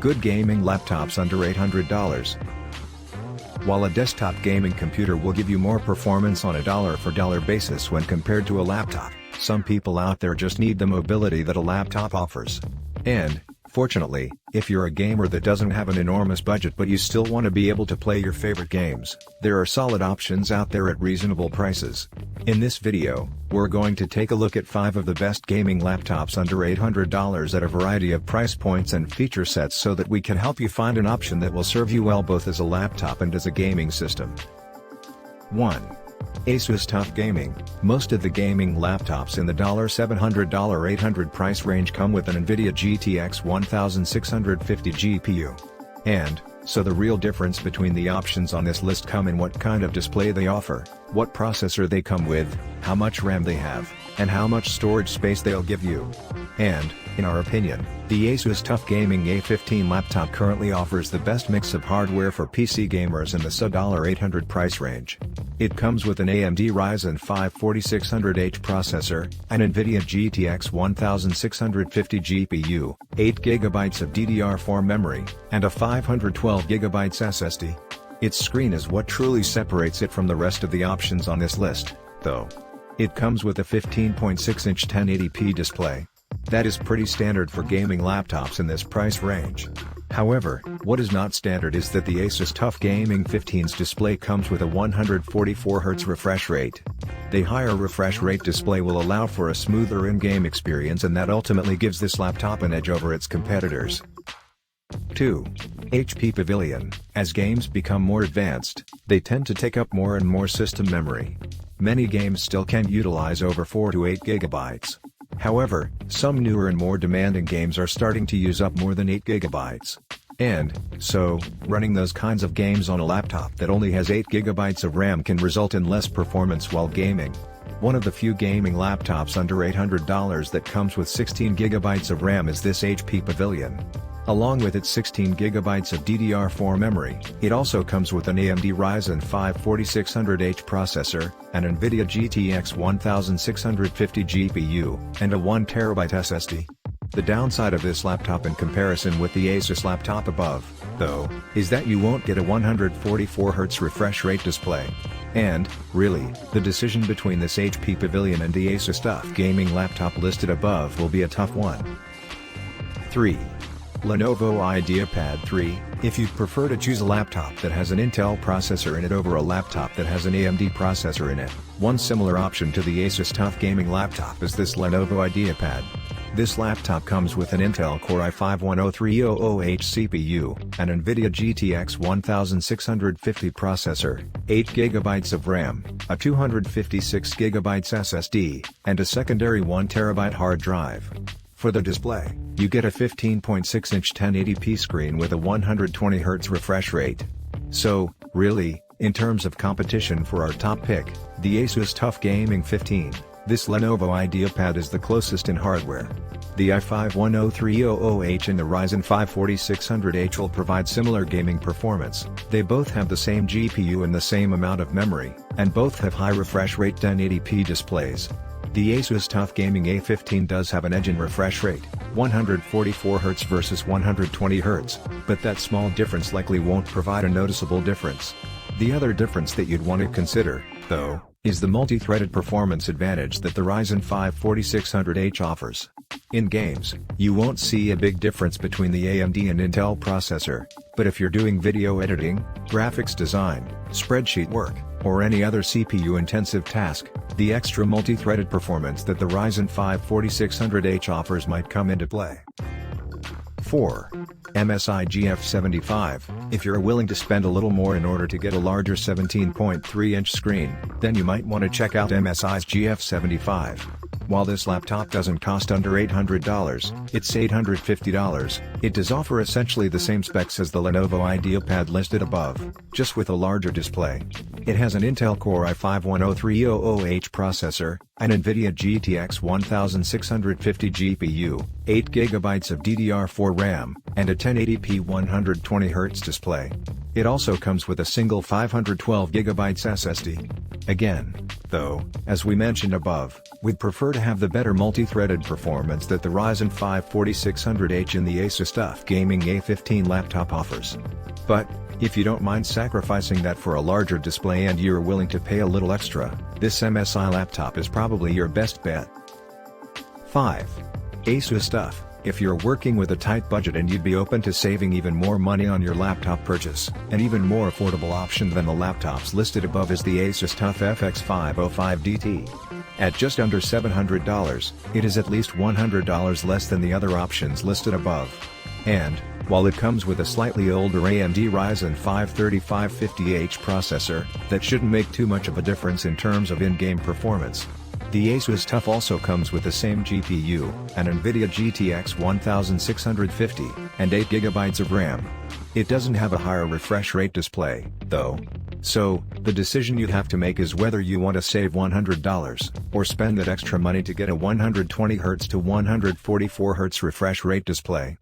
Good gaming laptops under $800. While a desktop gaming computer will give you more performance on a dollar-for-dollar basis when compared to a laptop, some people out there just need the mobility that a laptop offers. And, fortunately, if you're a gamer that doesn't have an enormous budget but you still want to be able to play your favorite games, there are solid options out there at reasonable prices. In this video, we're going to take a look at 5 of the best gaming laptops under $800 at a variety of price points and feature sets so that we can help you find an option that will serve you well both as a laptop and as a gaming system. 1. Asus TUF Gaming. Most of the gaming laptops in the $700-$800 price range come with an NVIDIA GTX 1650 GPU. And, so the real difference between the options on this list come in what kind of display they offer, what processor they come with, how much RAM they have, and how much storage space they'll give you. And, in our opinion, the Asus TUF Gaming A15 laptop currently offers the best mix of hardware for PC gamers in the sub-$800 price range. It comes with an AMD Ryzen 5 4600H processor, an NVIDIA GTX 1650 GPU, 8GB of DDR4 memory, and a 512GB SSD. Its screen is what truly separates it from the rest of the options on this list, though. It comes with a 15.6-inch 1080p display. That is pretty standard for gaming laptops in this price range. However, what is not standard is that the Asus TUF Gaming 15's display comes with a 144Hz refresh rate. The higher refresh rate display will allow for a smoother in-game experience and that ultimately gives this laptop an edge over its competitors. 2. HP Pavilion. As games become more advanced, they tend to take up more and more system memory. Many games still can utilize over 4 to 8 GB. However, some newer and more demanding games are starting to use up more than 8 GB. And, so, running those kinds of games on a laptop that only has 8 GB of RAM can result in less performance while gaming. One of the few gaming laptops under $800 that comes with 16 GB of RAM is this HP Pavilion. Along with its 16 GB of DDR4 memory, it also comes with an AMD Ryzen 5 4600H processor, an NVIDIA GTX 1650 GPU, and a 1TB SSD. The downside of this laptop in comparison with the Asus laptop above, though, is that you won't get a 144Hz refresh rate display. And, really, the decision between this HP Pavilion and the Asus TUF Gaming laptop listed above will be a tough one. 3. Lenovo Ideapad 3. If you'd prefer to choose a laptop that has an Intel processor in it over a laptop that has an AMD processor in it, one similar option to the Asus TUF Gaming laptop is this Lenovo Ideapad. This laptop comes with an Intel Core i5-10300H CPU, an NVIDIA GTX 1650 processor, 8GB of RAM, a 256GB SSD, and a secondary 1TB hard drive. For the display, you get a 15.6-inch 1080p screen with a 120Hz refresh rate. So, really, in terms of competition for our top pick, the Asus TUF Gaming 15, this Lenovo Ideapad is the closest in hardware. The i5-10300H and the Ryzen 5 4600H will provide similar gaming performance, they both have the same GPU and the same amount of memory, and both have high refresh rate 1080p displays. The Asus TUF Gaming A15 does have an edge in refresh rate, 144Hz versus 120Hz, but that small difference likely won't provide a noticeable difference. The other difference that you'd want to consider, though, is the multi-threaded performance advantage that the Ryzen 5 4600H offers. In games, you won't see a big difference between the AMD and Intel processor, but if you're doing video editing, graphics design, spreadsheet work, or any other CPU-intensive task, the extra multi-threaded performance that the Ryzen 5 4600H offers might come into play. 4. MSI GF75. If you're willing to spend a little more in order to get a larger 17.3-inch screen, then you might want to check out MSI's GF75. While this laptop doesn't cost under $800, it's $850, it does offer essentially the same specs as the Lenovo Ideapad listed above, just with a larger display. It has an Intel Core i5-10300H processor, an NVIDIA GTX 1650 GPU, 8GB of DDR4 RAM, and a 1080p 120Hz display. It also comes with a single 512GB SSD. Again, Though, as we mentioned above, we'd prefer to have the better multi-threaded performance that the Ryzen 5 4600H in the Asus TUF Gaming A15 laptop offers. But, if you don't mind sacrificing that for a larger display and you're willing to pay a little extra, this MSI laptop is probably your best bet. 5. Asus TUF. If you're working with a tight budget and you'd be open to saving even more money on your laptop purchase, an even more affordable option than the laptops listed above is the Asus TUF FX505DT. At just under $700, it is at least $100 less than the other options listed above. And, while it comes with a slightly older AMD Ryzen 5 3550H processor, that shouldn't make too much of a difference in terms of in-game performance. The Asus TUF also comes with the same GPU, an NVIDIA GTX 1650, and 8GB of RAM. It doesn't have a higher refresh rate display, though. So, the decision you have to make is whether you want to save $100, or spend that extra money to get a 120Hz to 144Hz refresh rate display.